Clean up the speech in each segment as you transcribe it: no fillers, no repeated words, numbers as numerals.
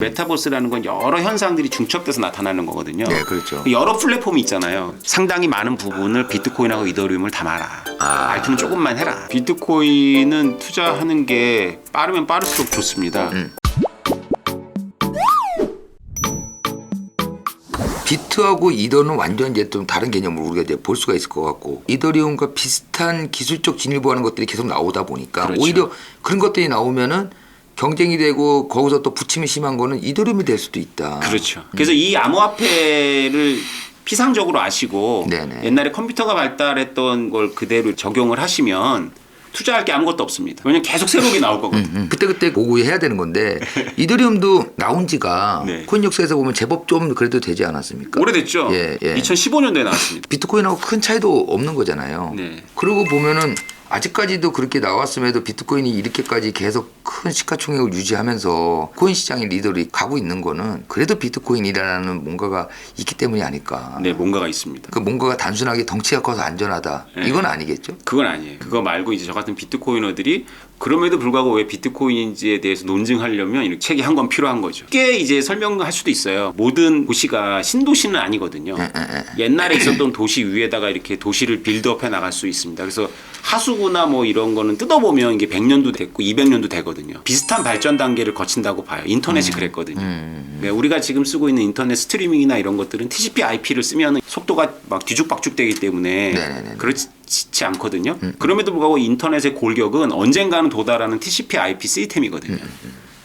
메타버스라는 건 여러 현상들이 중첩돼서 나타나는 거거든요. 네, 그렇죠. 여러 플랫폼이 있잖아요. 상당히 많은 부분을 비트코인하고 이더리움을 담아라. 알트는 조금만 해라. 비트코인은 투자하는 게 빠르면 빠를수록 좋습니다. 비트하고 이더는 완전 이제 좀 다른 개념을 우리가 이제 볼 수가 있을 것 같고, 이더리움과 비슷한 기술적 진일보하는 것들이 계속 나오다 보니까 그렇죠. 오히려 그런 것들이 나오면은 경쟁이 되고 거기서 또 부침이 심한 거는 이더리움이 될 수도 있다. 그렇죠. 그래서 이 암호화폐를 피상적으로 아시고 네네. 옛날에 컴퓨터가 발달했던 걸 그대로 적용을 하시면 투자할 게 아무것도 없습니다. 왜냐면 계속 새로운 게 나올 거거든요. 그때그때 보고 해야 되는 건데 이더리움도 나온 지가 네. 코인 역사에서 보면 제법 좀 그래도 되지 않았습니까? 오래됐죠. 예, 예. 2015년도에 나왔습니다. 비트코인하고 큰 차이도 없는 거잖아요. 네. 그러고 보면은 아직까지도 그렇게 나왔음에도 비트코인이 이렇게까지 계속 큰 시가총액을 유지하면서 코인 시장의 리더로 가고 있는 거는 그래도 비트코인이라는 뭔가가 있기 때문이 아닐까. 네, 뭔가가 있습니다. 그 뭔가가 단순하게 덩치가 커서 안전하다. 네. 이건 아니겠죠? 그건 아니에요. 그거 말고 이제 저 같은 비트코이너들이 그럼에도 불구하고 왜 비트코인인지에 대해서 논증하려면 이렇게 책이 한 권 필요한 거죠. 쉽게 이제 설명할 수도 있어요. 모든 도시가 신도시는 아니거든요. 옛날에 있었던 도시 위에다가 이렇게 도시를 빌드업해 나갈 수 있습니다. 그래서 하수구나 뭐 이런 거는 뜯어보면 이게 100년도 됐고 200년도 되거든요. 비슷한 발전 단계를 거친다고 봐요. 인터넷이 그랬거든요. 네, 우리가 지금 쓰고 있는 인터넷 스트리밍이나 이런 것들은 TCP/IP를 쓰면 속도가 막 뒤죽박죽되기 때문에 네네네. 그렇지 않거든요. 그럼에도 불구하고 인터넷의 골격은 언젠가는 도달하는 TCP/IP 시스템이거든요.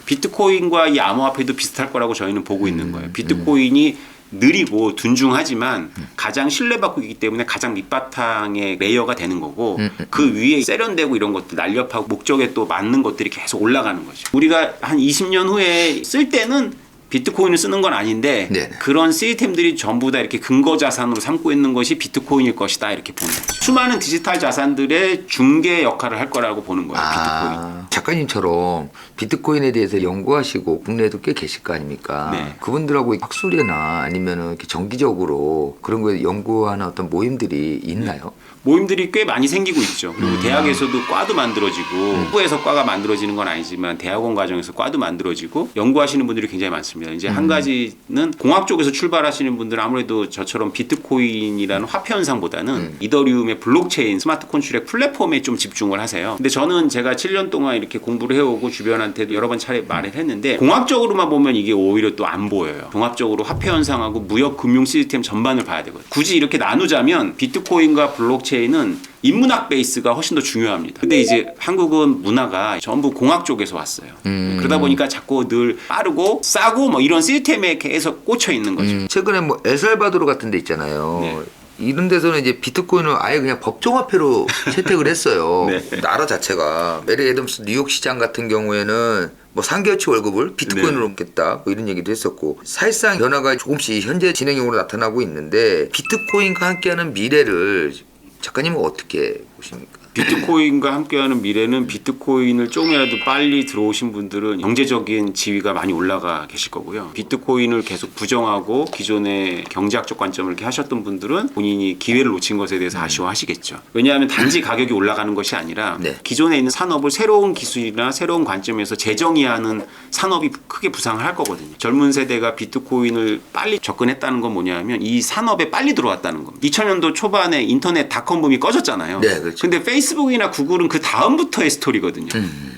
비트코인과 이 암호화폐도 비슷할 거라고 저희는 보고 있는 거예요. 비트코인이 느리고 둔중하지만 가장 신뢰받고 있기 때문에 가장 밑바탕의 레이어가 되는 거고 그 위에 세련되고 이런 것들 날렵하고 목적에 또 맞는 것들이 계속 올라가는 거죠. 우리가 한 20년 후에 쓸 때는 비트코인을 쓰는 건 아닌데 네네. 그런 시스템들이 전부 다 이렇게 근거 자산으로 삼고 있는 것이 비트코인일 것이다 이렇게 보는 거죠. 수많은 디지털 자산들의 중개 역할을 할 거라고 보는 거예요. 비트코인. 작가님처럼 비트코인에 대해서 연구하시고 국내에도 꽤 계실 거 아닙니까? 네. 그분들하고 학술이나 아니면은 이렇게 정기적으로 그런 거에 연구하는 어떤 모임들이 있나요? 모임들이 꽤 많이 생기고 있죠. 그리고 대학에서도 과도 만들어지고 학부에서 과가 만들어지는 건 아니지만 대학원 과정에서 과도 만들어지고 연구하시는 분들이 굉장히 많습니다. 이제 한 가지는 공학 쪽에서 출발하시는 분들은 아무래도 저처럼 비트코인이라는 화폐 현상보다는 이더리움의 블록체인 스마트 콘트랙 플랫폼에 좀 집중을 하세요. 근데 저는 제가 7년 동안 이렇게 공부를 해오고 주변한테도 여러 번 차례 말을 했는데 공학적으로만 보면 이게 오히려 또 안 보여요. 종합적으로 화폐 현상하고 무역 금융 시스템 전반을 봐야 되거든요. 굳이 이렇게 나누자면 비트코인과 블록체인은 인문학 베이스가 훨씬 더 중요합니다. 근데 이제 한국은 문화가 전부 공학 쪽에서 왔어요. 그러다 보니까 자꾸 늘 빠르고 싸고 뭐 이런 시스템에 계속 꽂혀 있는 거죠. 최근에 뭐 엘살바도르 같은 데 있잖아요. 네. 이런 데서는 이제 비트코인을 아예 그냥 법정화폐로 채택을 했어요. 네. 나라 자체가. 메리 애덤스 뉴욕 시장 같은 경우에는 뭐 3개월치 월급을 비트코인으로 얻겠다 뭐 이런 얘기도 했었고, 사실상 변화가 조금씩 현재 진행형으로 나타나고 있는데 비트코인과 함께하는 미래를 작가님은 어떻게 보십니까? 비트코인과 함께하는 미래는 비트코인을 조금이라도 빨리 들어오신 분들은 경제적인 지위가 많이 올라가 계실 거고요. 비트코인을 계속 부정하고 기존의 경제학적 관점을 이렇게 하셨던 분들은 본인이 기회를 놓친 것에 대해서 아쉬워하시겠죠. 왜냐하면 단지 가격이 올라가는 것이 아니라 네. 기존에 있는 산업을 새로운 기술이나 새로운 관점에서 재정의하는 산업이 크게 부상을 할 거거든요. 젊은 세대가 비트코인을 빨리 접근했다는 건 뭐냐면 이 산업에 빨리 들어왔다는 겁니다. 2000년도 초반에 인터넷 닷컴 붐이 꺼졌잖아요. 네, 그렇죠. 근데 페이스북이나 구글은 그 다음부터의 스토리거든요.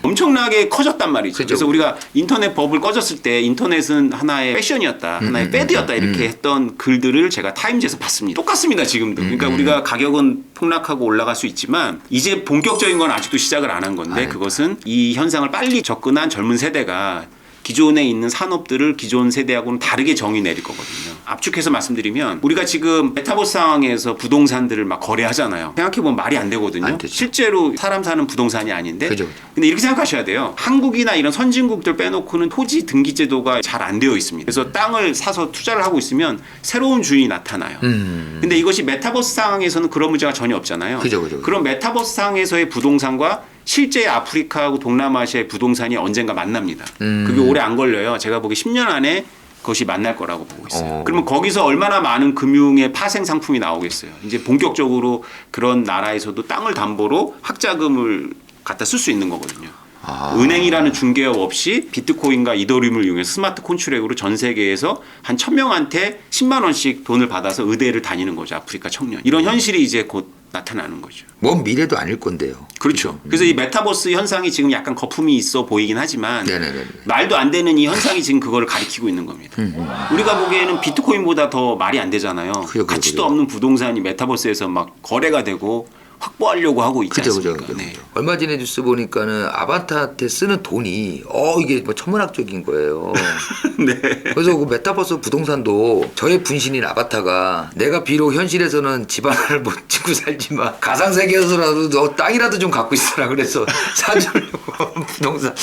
엄청나게 커졌단 말이죠. 그죠. 그래서 우리가 인터넷 버블 꺼졌을 때 인터넷은 하나의 패션이었다, 하나의 패드였다 이렇게 했던 글들을 제가 타임즈에서 봤습니다. 똑같습니다, 지금도. 그러니까 우리가 가격은 폭락하고 올라갈 수 있지만 이제 본격적인 건 아직도 시작을 안 한 건데 그것은 이 현상을 빨리 접근한 젊은 세대가 기존에 있는 산업들을 기존 세대하고는 다르게 정의 내릴 거거든요. 압축해서 말씀드리면 우리가 지금 메타버스 상황에서 부동산들을 막 거래하잖아요. 생각해보면 말이 안 되거든요. 안 되죠. 실제로 사람 사는 부동산이 아닌데. 그죠. 근데 이렇게 생각하셔야 돼요. 한국이나 이런 선진국들 빼놓고는 토지 등기 제도가 잘 안 되어 있습니다. 그래서 땅을 사서 투자를 하고 있으면 새로운 주인이 나타나요. 근데 이것이 메타버스 상황에서는 그런 문제가 전혀 없잖아요. 그죠. 그럼 메타버스 상황에서의 부동산과 실제 아프리카하고 동남아시아의 부동산이 언젠가 만납니다. 그게 오래 안 걸려요. 제가 보기 10년 안에 그것이 만날 거라고 보고 있어요. 그러면 거기서 얼마나 많은 금융의 파생 상품이 나오겠어요. 이제 본격적으로 그런 나라에서도 땅을 담보로 학자금을 갖다 쓸 수 있는 거거든요. 은행이라는 중개업 없이 비트코인과 이더리움을 이용해서 스마트 콘트랙으로 전 세계에서 한 1000명한테 10만 원씩 돈을 받아서 의대를 다니는 거죠. 아프리카 청년. 이런 현실이 이제 곧 나타나는 거죠. 먼 미래도 아닐 건데요. 그렇죠. 그래서 이 메타버스 현상이 지금 약간 거품이 있어 보이긴 하지만 네네네. 말도 안 되는 이 현상이 지금 그거를 가리키고 있는 겁니다. 우리가 보기에는 비트코인보다 더 말이 안 되잖아요. 가치도 없는 부동산이 메타버스에서 막 거래가 되고 확보하려고 하고 있지 않습니까? 네. 얼마 전에 뉴스 보니까는 아바타한테 쓰는 돈이 이게 뭐 천문학적인 거예요. 네. 그래서 그 메타버스 부동산도 저의 분신인 아바타가 내가 비록 현실에서는 집 하나를 못 짓고 살지만 가상 세계에서라도 너 땅이라도 좀 갖고 있어라 그래서 사주려고 부동산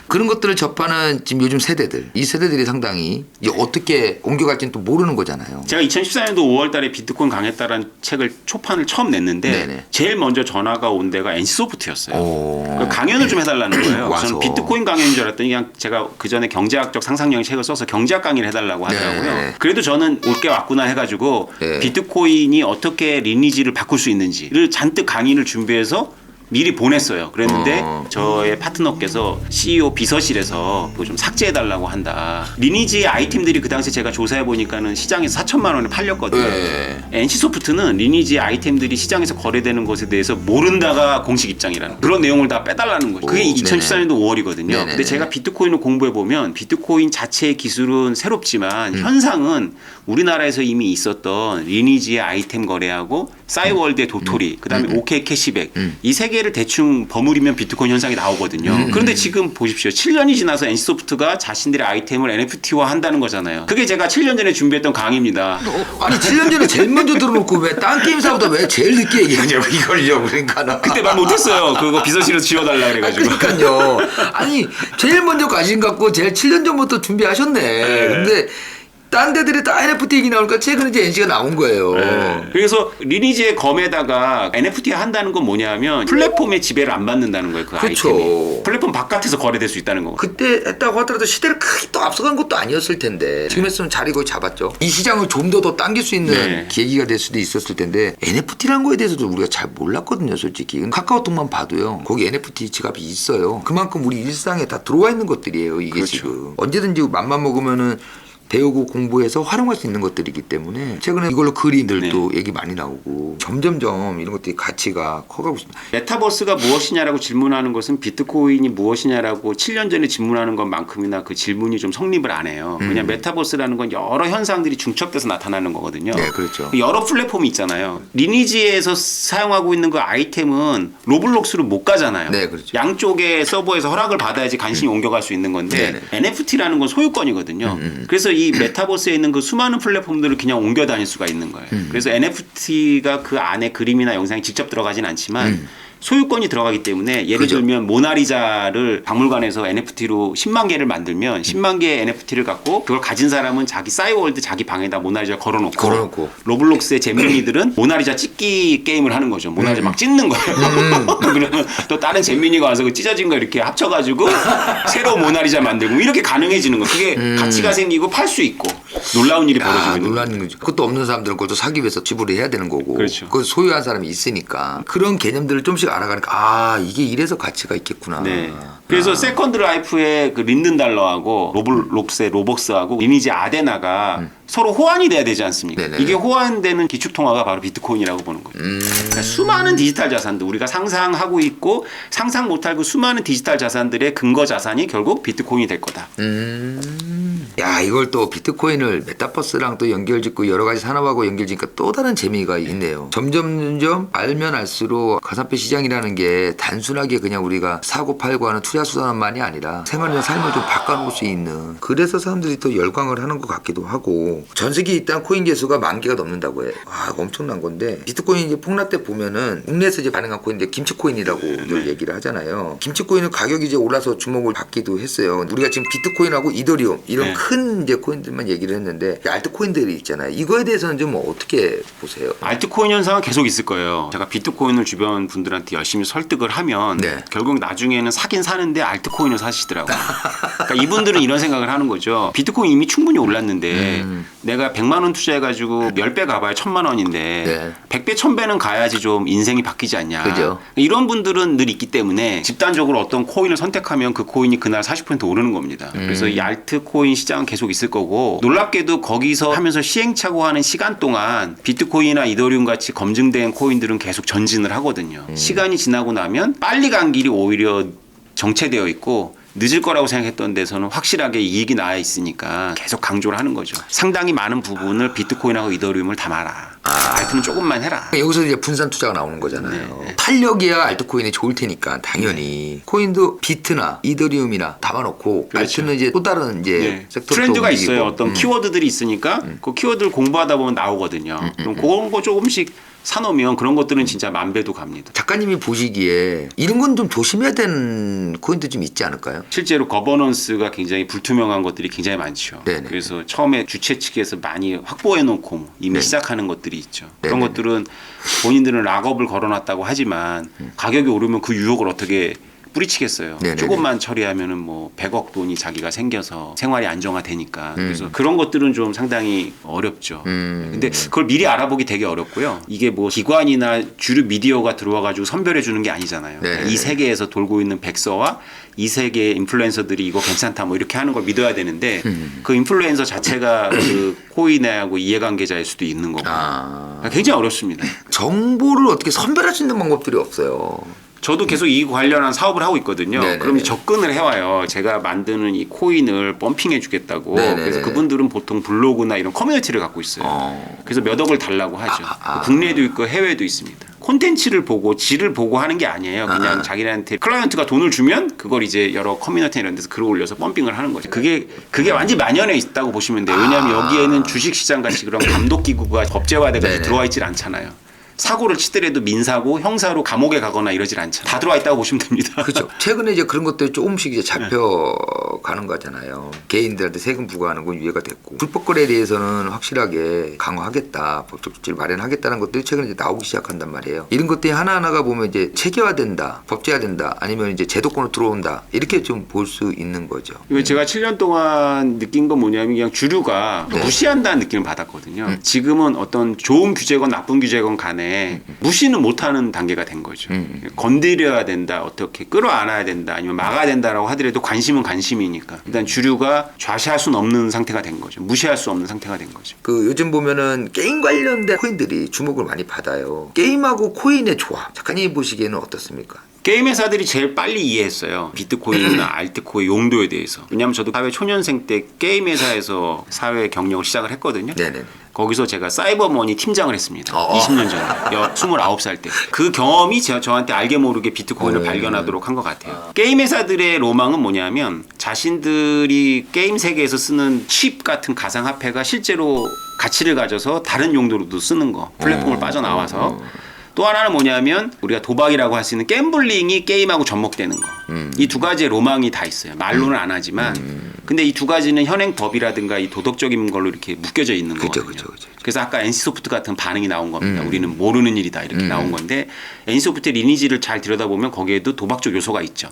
그런 것들을 접하는 지금 요즘 세대들 이 세대들이 상당히 이제 어떻게 옮겨갈지는 또 모르는 거잖아요. 제가 2014년도 5월달에 비트코인 강했다라는 책을 초판을 처음 냈는데 네네. 제일 먼저 전화가 온 데가 NC소프트였어요. 그 강연을 좀 해달라는 거예요. 와서. 저는 비트코인 강연인 줄 알았더니 그냥 제가 그 전에 경제학적 상상력의 책을 써서 경제학 강의를 해달라고 하더라고요. 네네. 그래도 저는 올 게 왔구나 해가지고 네. 비트코인이 어떻게 리니지를 바꿀 수 있는지를 잔뜩 강의를 준비해서 미리 보냈어요. 그랬는데 저의 파트너께서 CEO 비서실에서 그거 좀 삭제해달라고 한다. 리니지의 아이템들이 그 당시 제가 조사해 보니까는 시장에서 4천만 원에 팔렸거든요. 네. NC소프트는 리니지의 아이템들이 시장에서 거래되는 것에 대해서 모른다가 공식 입장이라는 그런 내용을 다 빼달라는 거죠. 그게 2014년도 5월이거든요. 네네네. 근데 제가 비트코인을 공부해 보면 비트코인 자체의 기술은 새롭지만 현상은 우리나라에서 이미 있었던 리니지의 아이템 거래하고 싸이월드의 도토리, 그다음에 OK 캐시백 이 세 개를 대충 버무리면 비트코인 현상이 나오거든요. 그런데 지금 보십시오. 7년이 지나서 NC소프트가 자신들의 아이템을 NFT화 한다는 거잖아요. 그게 제가 7년 전에 준비했던 강의입니다. 아니 7년 전에 제일 먼저 들어놓고 왜 딴 게임사보다 왜 제일 늦게 얘기하냐고 이걸요. 그러니까 그때 말 못했어요. 그거 비서실에서 지워달라 그래가지고. 그러니까요. 아니 제일 먼저 관심 갖고 제일 7년 전부터 준비하셨네. 근데 딴 데들이 다 NFT 얘기 나오니까 최근에 이제 NC가 나온 거예요. 네. 그래서 리니지의 검에다가 NFT 한다는 건 뭐냐면 플랫폼의 지배를 안 받는다는 거예요. 그 그쵸. 아이템이. 플랫폼 바깥에서 거래될 수 있다는 거거든요. 그때 했다고 하더라도 시대를 크게 또 앞서간 것도 아니었을 텐데 지금 했으면 자리 거의 잡았죠. 이 시장을 좀 더 당길 수 있는 네. 계기가 될 수도 있었을 텐데 NFT라는 거에 대해서도 우리가 잘 몰랐거든요. 솔직히 카카오톡만 봐도요. 거기 NFT 지갑이 있어요. 그만큼 우리 일상에 다 들어와 있는 것들이에요. 이게 그렇죠. 지금 언제든지 맘만 먹으면은 배우고 공부해서 활용할 수 있는 것들이기 때문에 최근에 이걸로 그림들도 얘기 많이 나오고 점점점 이런 것들이 가치가 커가고 있습니다. 메타버스가 무엇이냐라고 질문하는 것은 비트코인이 무엇이냐라고 7년 전에 질문하는 것만큼이나 그 질문이 좀 성립을 안 해요. 왜냐하면 메타버스라는 건 여러 현상들이 중첩돼서 나타나는 거거든요. 네, 그렇죠. 여러 플랫폼이 있잖아요. 리니지에서 사용하고 있는 그 아이템은 로블록스로 못 가잖아요. 네, 그렇죠. 양쪽의 서버에서 허락을 받아야지 간신히 옮겨갈 수 있는 건데 네네. NFT라는 건 소유권이거든요. 그래서 이 메타버스에 있는 그 수많은 플랫폼들을 그냥 옮겨 다닐 수가 있는 거예요. 그래서 NFT가 그 안에 그림이나 영상이 직접 들어가진 않지만 소유권이 들어가기 때문에 예를 그죠. 들면 모나리자를 박물관에서 NFT로 10만 개를 만들면 10만 개의 NFT를 갖고 그걸 가진 사람은 자기 싸이월드 자기 방에다 모나리자를 걸어놓고 로블록스의 잼민이들은 모나리자 찍기 게임을 하는 거죠. 모나리자 막 찢는 거예요. 그러면 또 다른 잼민이가 와서 그 찢어진 거 이렇게 합쳐가지고 새로 모나리자 만들고 이렇게 가능해지는 거예요. 그게 가치가 생기고 팔 수 있고 놀라운 일이 벌어지고 있는 놀라는 거죠. 그것도 없는 사람들은 그것도 사기 위해서 지불을 해야 되는 거고. 그렇죠. 그걸 소유한 사람이 있으니까 그런 개념들을 좀씩 알아가니까 이게 이래서 가치가 있겠구나. 네. 그래서 세컨드 라이프의 그 린든 달러하고 로블록스의 로벅스하고 리니지 아데나가 서로 호환이 돼야 되지 않습니까? 네네. 이게 호환되는 기축통화가 바로 비트코인이라고 보는 거예요. 그러니까 수많은 디지털 자산들 우리가 상상하고 있고 상상 못할 그 수많은 디지털 자산들의 근거 자산이 결국 비트코인이 될 거다. 야 이걸 또 비트코인을 메타버스랑 또 연결짓고 여러 가지 산업하고 연결짓니까 또 다른 재미가 있네요. 점점 알면 알수록 가상화폐 시장이라는 게 단순하게 그냥 우리가 사고 팔고 하는 투자 수단만이 아니라 생활이나 삶을 좀 바꿔놓을 수 있는 그래서 사람들이 더 열광을 하는 것 같기도 하고 전 세계에 일단 코인 개수가 10,000개가 넘는다고 해요. 엄청난 건데 비트코인 이제 폭락 때 보면은 국내에서 이제 반응한 코인인데 김치코인이라고 늘 얘기를 하잖아요. 김치코인은 가격이 이제 올라서 주목을 받기도 했어요. 우리가 지금 비트코인하고 이더리움 이런 네. 큰 이제 코인들만 얘기를 했는데 알트코인들이 있잖아요. 이거에 대해서는 좀 어떻게 보세요? 알트코인 현상은 계속 있을 거예요. 제가 비트코인을 주변 분들한테 열심히 설득을 하면 네. 결국 나중에는 사긴 사는데 알트코인을 사시더라고요. 그러니까 이분들은 이런 생각을 하는 거죠. 비트코인 이미 충분히 올랐는데 내가 100만 원 투자해가지고 10배 가봐야 1000만 원인데 네. 100배 1000배는 가야지 좀 인생이 바뀌지 않냐. 그죠. 이런 분들은 늘 있기 때문에 집단적으로 어떤 코인을 선택하면 그 코인이 그날 40% 오르는 겁니다. 그래서 이 알트코인 시장은 계속 있을 거고 놀랍게도 거기서 하면서 시행착오하는 시간 동안 비트코인이나 이더리움 같이 검증된 코인들은 계속 전진을 하거든요. 시간이 지나고 나면 빨리 간 길이 오히려 정체되어 있고 늦을 거라고 생각했던 데서는 확실하게 이익이 나와 있으니까 계속 강조를 하는 거죠. 상당히 많은 부분을 비트코인하고 이더리움을 담아라. 알트는 조금만 해라. 여기서 이제 분산 투자가 나오는 거잖아요. 탄력이야 알트코인이 좋을 테니까 당연히 코인도 비트나 이더리움이나 담아놓고 그렇죠. 알트는 이제 또 다른 이제 섹터로 트렌드가 움직이고. 있어요. 어떤 키워드들이 있으니까 그 키워드를 공부하다 보면 나오거든요. 그럼 그런 거 조금씩 사놓으면 그런 것들은 진짜 만배도 갑니다. 작가님이 보시기에 이런 건 좀 조심해야 되는 코인도 좀 있지 않을까요? 실제로 거버넌스가 굉장히 불투명한 것들이 굉장히 많죠. 네네. 그래서 처음에 주최 측에서 많이 확보해 놓고 이미 시작하는 것들이 있죠. 그런 네네. 것들은 본인들은 락업을 걸어놨다고 하지만 가격이 오르면 그 유혹을 어떻게 뿌리치겠어요. 네네네. 조금만 처리하면은 뭐 100억 돈이 자기가 생겨서 생활이 안정화되니까 그래서 그런 것들은 좀 상당히 어렵죠. 근데 그걸 미리 알아보기 되게 어렵고요. 이게 뭐 기관이나 주류 미디어가 들어와가지고 선별해 주는 게 아니잖아요. 네네네. 이 세계에서 돌고 있는 백서와 이 세계의 인플루엔서들이 이거 괜찮다 뭐 이렇게 하는 걸 믿어야 되는데 그 인플루엔서 자체가 그 코인하고 이해관계자일 수도 있는 거고 굉장히 어렵습니다. 정보를 어떻게 선별할 수 있는 방법들이 없어요. 저도 계속 이 관련한 사업을 하고 있거든요. 네네네. 그럼 접근을 해와요. 제가 만드는 이 코인을 펌핑해 주겠다고. 네네네. 그래서 그분들은 보통 블로그나 이런 커뮤니티를 갖고 있어요. 그래서 몇 억을 달라고 하죠. 국내에도 있고 해외에도 있습니다. 콘텐츠를 보고 질을 보고 하는 게 아니에요. 그냥 자기네한테 클라이언트가 돈을 주면 그걸 이제 여러 커뮤니티 이런 데서 글을 올려서 펌핑을 하는 거죠. 그게 완전히 만연해 있다고 보시면 돼요. 왜냐하면 여기에는 주식시장 같이 그런 감독기구가 법제화돼서 들어와 있질 않잖아요. 사고를 치더라도 민사고 형사로 감옥에 가거나 이러질 않잖아요. 다 들어와 있다고 보시면 됩니다. 그렇죠. 최근에 이제 그런 것들이 조금씩 이제 잡혀가는 거잖아요. 개인들한테 세금 부과하는 건 유예가 됐고 불법 거래에 대해서는 확실하게 강화하겠다, 법적 조치를 마련하겠다는 것들이 최근에 이제 나오기 시작한단 말이에요. 이런 것들이 하나하나가 보면 이제 체계화된다, 법제화된다, 아니면 이제 제도권으로 들어온다 이렇게 좀 볼 수 있는 거죠. 이거 제가 7년 동안 느낀 건 뭐냐면 그냥 주류가 무시한다는 느낌을 받았거든요. 지금은 어떤 좋은 규제건 나쁜 규제건 간에 무시는 못하는 단계가 된 거죠. 건드려야 된다, 어떻게 끌어안아야 된다, 아니면 막아야 된다라고 하더라도 관심은 관심이니까 일단 주류가 좌시할 수는 없는 상태가 된 거죠. 무시할 수 없는 상태가 된 거죠. 그 요즘 보면은 게임 관련된 코인들이 주목을 많이 받아요. 게임하고 코인의 조합. 작가님 보시기에는 어떻습니까? 게임 회사들이 제일 빨리 이해했어요. 비트코인이나 알트코인 용도에 대해서. 왜냐하면 저도 사회 초년생 때 게임 회사에서 사회 경력을 시작을 했거든요. 네네. 거기서 제가 사이버머니 팀장을 했습니다. 20년 전에. 29살 때. 그 경험이 저한테 알게 모르게 비트코인을 발견하도록 한 것 같아요. 게임 회사들의 로망은 뭐냐면 자신들이 게임 세계에서 쓰는 칩 같은 가상화폐가 실제로 가치를 가져서 다른 용도로도 쓰는 거. 플랫폼을 빠져나와서. 또 하나는 뭐냐면 우리가 도박이라고 할 수 있는 갬블링이 게임하고 접목되는 거. 이 두 가지의 로망이 다 있어요. 말로는 안 하지만 근데 이 두 가지는 현행 법이라든가 이 도덕적인 걸로 이렇게 묶여져 있는 거거든요. 그쵸. 그래서 아까 NC소프트 같은 반응이 나온 겁니다. 우리는 모르는 일이다 이렇게 나온 건데 NC소프트의 리니지를 잘 들여다보면 거기에도 도박적 요소가 있죠.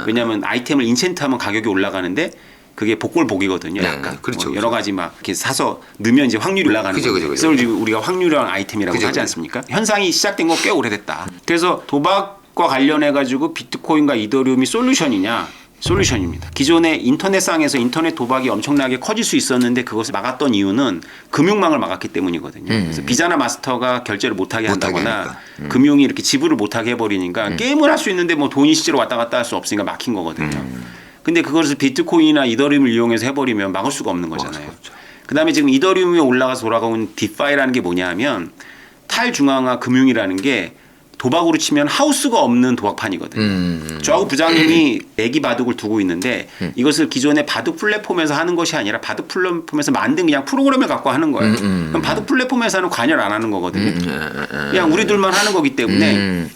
왜냐하면 아이템을 인챈트하면 가격이 올라가는데 그게 복골복이거든요. 약간 그렇죠, 뭐 여러 가지 막 이렇게 사서 넣으면 이제 확률이 올라가는 거죠. 그래서 우리가 확률형 아이템이라고 하지 않습니까? 현상이 시작된 거 꽤 오래됐다. 그래서 도박과 관련해 가지고 비트코인과 이더리움이 솔루션이냐? 솔루션입니다. 기존의 인터넷상에서 인터넷 도박이 엄청나게 커질 수 있었는데 그것을 막았던 이유는 금융망을 막았기 때문이거든요. 그래서 비자나 마스터가 결제를 못하게 한다거나 금융이 이렇게 지불을 못하게 해버리니까 게임을 할 수 있는데 뭐 돈이 실제로 왔다 갔다 할 수 없으니까 막힌 거거든요. 근데 그것을 비트코인이나 이더리움을 이용해서 해버리면 막을 수가 없는 거잖아요. 그다음에 지금 이더리움이 올라가서 돌아가는 디파이라는 게 뭐냐면 탈중앙화 금융이라는 게 도박으로 치면 하우스가 없는 도박판이거든요. 저하고 부장님이 애기 바둑을 두고 있는데 이것을 기존의 바둑 플랫폼에서 하는 것이 아니라 바둑 플랫폼에서 만든 그냥 프로그램을 갖고 하는 거예요. 그럼 바둑 플랫폼에서는 관여를 안 하는 거거든요. 그냥 우리들만 하는 거기 때문에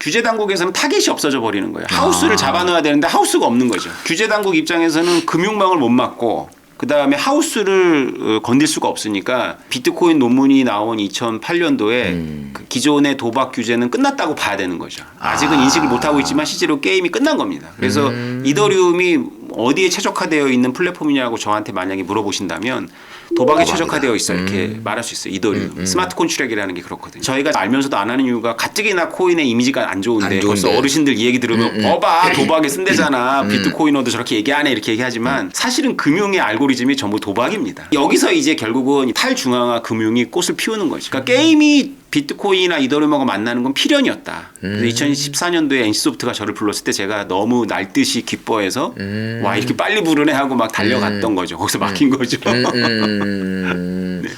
규제 당국에서는 타겟이 없어져 버리는 거예요. 하우스를 잡아넣어야 되는데 하우스가 없는 거죠. 규제 당국 입장에서는 금융망을 못 막고 그다음에 하우스를 건들 수가 없으니까 비트코인 논문이 나온 2008년도에 그 기존의 도박 규제는 끝났다고 봐야 되는 거죠. 아직은 인식을 못하고 있지만 실제로 게임이 끝난 겁니다. 그래서 이더리움이 어디에 최적화되어 있는 플랫폼이냐고 저한테 만약에 물어보신다면 도박에 최적화되어 있어 이렇게 말할 수 있어요. 이더리움. 스마트 콘트랙이라는 게 그렇거든요. 저희가 알면서도 안 하는 이유가 가뜩이나 코인의 이미지가 안 좋은데 벌써 어르신들 이 얘기 들으면 봐봐 도박에 쓴대잖아. 비트코이너도 저렇게 얘기하네 이렇게 얘기하지만 사실은 금융의 알고리즘이 전부 도박입니다. 여기서 이제 결국은 탈중앙화 금융이 꽃을 피우는 거죠. 그러니까 게임이 비트코인이나 이더리움하고 만나는 건 필연이었다. 그래서 2014년도에 NC소프트가 저를 불렀을 때 제가 너무 날듯이 기뻐해서 와 이렇게 빨리 부르네 하고 막 달려갔던 거죠. 거기서 막힌 거죠.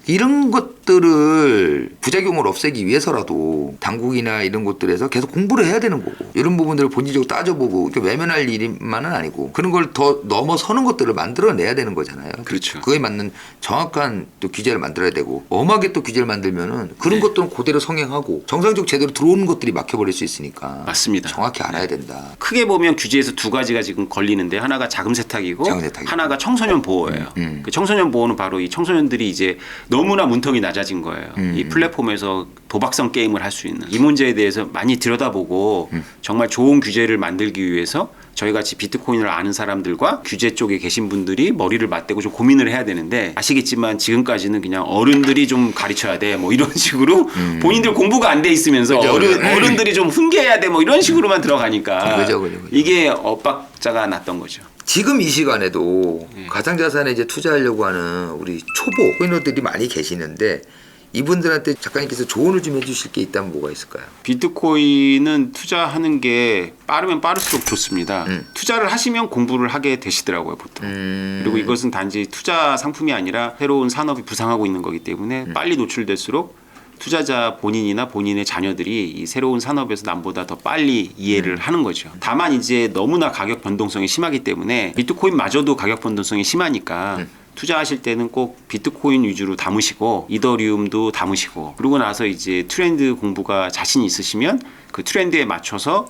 이런 것들을 부작용을 없애기 위해서라도 당국이나 이런 곳들에서 계속 공부를 해야 되는 거고 이런 부분들을 본질적으로 따져보고 이렇게 외면할 일만은 아니고 그런 걸 더 넘어서는 것들을 만들어내야 되는 거잖아요. 그렇죠. 그거에 맞는 정확한 또 규제를 만들어야 되고 엄하게 또 규제를 만들면은 그런 것들은 그대로 성행하고 정상적으로 제대로 들어오는 것들이 막혀버릴 수 있으니까 맞습니다. 정확히 알아야 된다. 크게 보면 규제에서 두 가지가 지금 걸리는데 하나가 자금 세탁이고 하나가 청소년 보호예요. 그 청소년 보호는 바로 이 청소년들이 이제 너무나 문턱이 낮아진 거예요. 이 플랫폼에서 도박성 게임을 할 수 있는 이 문제에 대해서 많이 들여다보고 정말 좋은 규제를 만들기 위해서 저희같이 비트코인을 아는 사람들과 규제 쪽에 계신 분들이 머리를 맞대고 좀 고민을 해야 되는데 아시겠지만 지금까지는 그냥 어른들이 좀 가르쳐야 돼 뭐 이런 식으로 본인들 공부가 안 돼 있으면서 어른들이 좀 훈계해야 돼 뭐 이런 식으로만 들어가니까 그죠. 이게 엇박자가 났던 거죠. 지금 이 시간에도 가상자산에 이제 투자하려고 하는 우리 초보 코이너들이 많이 계시는데 이분들한테 작가님께서 조언을 좀 해주실 게 있다면 뭐가 있을까요? 비트코인은 투자하는 게 빠르면 빠를수록 좋습니다. 투자를 하시면 공부를 하게 되시더라고요 보통. 그리고 이것은 단지 투자 상품이 아니라 새로운 산업이 부상하고 있는 거기 때문에 빨리 노출될수록 투자자 본인이나 본인의 자녀들이 이 새로운 산업에서 남보다 더 빨리 이해를 하는 거죠. 다만 이제 너무나 가격 변동성이 심하기 때문에 비트코인마저도 가격 변동성이 심하니까 투자하실 때는 꼭 비트코인 위주로 담으시고 이더리움도 담으시고 그러고 나서 이제 트렌드 공부가 자신 있으시면 그 트렌드에 맞춰서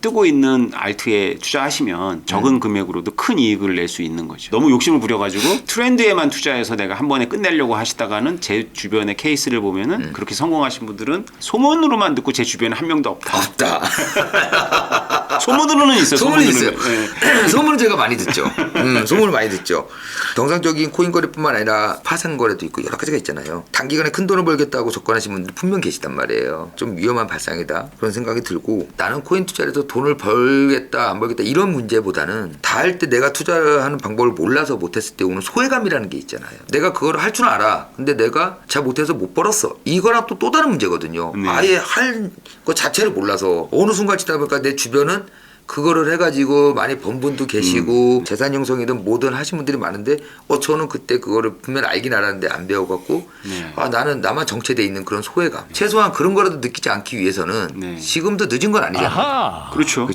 뜨고 있는 알트에 투자하시면 적은 금액으로도 큰 이익을 낼 수 있는 거죠. 너무 욕심을 부려가지고 트렌드에만 투자해서 내가 한 번에 끝내려고 하시다가는 제 주변의 케이스를 보면은 그렇게 성공하신 분들은 소문으로만 듣고 제 주변에 한 명도 없다. 소문으로는 있어요. 소문은 있어요. 네. 소문은 제가 많이 듣죠. 소문을 많이 듣죠. 정상적인 코인 거래뿐만 아니라 파생 거래도 있고 여러 가지가 있잖아요. 단기간에 큰 돈을 벌겠다고 접근하신 분들이 분명 계시단 말이에요. 좀 위험한 발상이다 그런 생각이 들고 나는 코인 투자를 해서 돈을 벌겠다 안 벌겠다 이런 문제보다는 다 할 때 내가 투자하는 방법을 몰라서 못했을 때 오는 소외감이라는 게 있잖아요. 내가 그걸 할 줄 알아. 근데 내가 잘 못해서 못 벌었어. 이거랑 또 다른 문제거든요. 아예 할 것 자체를 몰라서 어느 순간 지나다 보니까 내 주변은 그거를 해가지고 많이 번 분도 계시고 재산 형성이든 뭐든 하신 분들이 많은데 저는 그때 그거를 분명 알긴 알았는데 안 배워갖고 나는 나만 정체돼 있는 그런 소외감 최소한 그런 거라도 느끼지 않기 위해서는 지금도 늦은 건 아니잖아요. 그렇죠.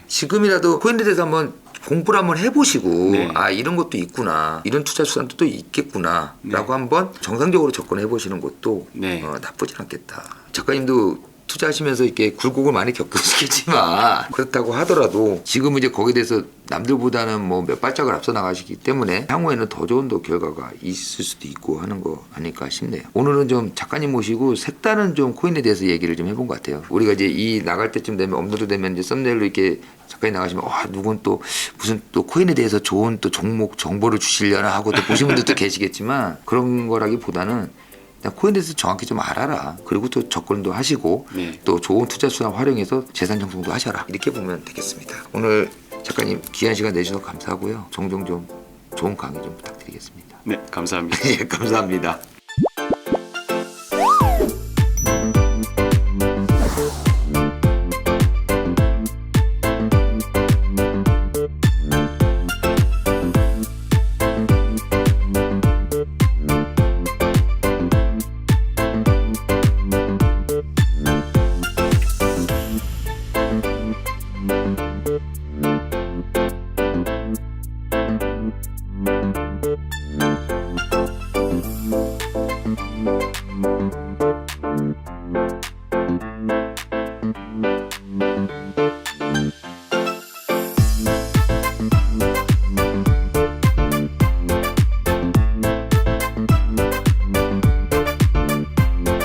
지금이라도 코인에 대해서 한번 공부를 한번 해보시고 이런 것도 있구나 이런 투자 수단도 또 있겠구나 라고 한번 정상적으로 접근해 보시는 것도 나쁘진 않겠다. 작가님도 투자하시면서 이렇게 굴곡을 많이 겪으시겠지만 그렇다고 하더라도 지금은 이제 거기에 대해서 남들보다는 뭐 몇 발짝을 앞서 나가시기 때문에 향후에는 더 좋은 또 결과가 있을 수도 있고 하는 거 아닐까 싶네요. 오늘은 좀 작가님 모시고 색다른 좀 코인에 대해서 얘기를 좀 해본 것 같아요. 우리가 이제 이 나갈 때쯤 되면 업로드 되면 이제 썸네일로 이렇게 작가님 나가시면 누군 또 무슨 또 코인에 대해서 좋은 또 종목 정보를 주시려나 하고 또 보신 분들도 계시겠지만 그런 거라기보다는 코인에 대해서 정확히 좀 알아라. 그리고 또 접근도 하시고 또 좋은 투자 수단 활용해서 재산 형성도 하셔라. 이렇게 보면 되겠습니다. 오늘 작가님 귀한 시간 내주셔서 감사하고요. 종종 좀 좋은 강의 좀 부탁드리겠습니다. 네, 감사합니다. 감사합니다.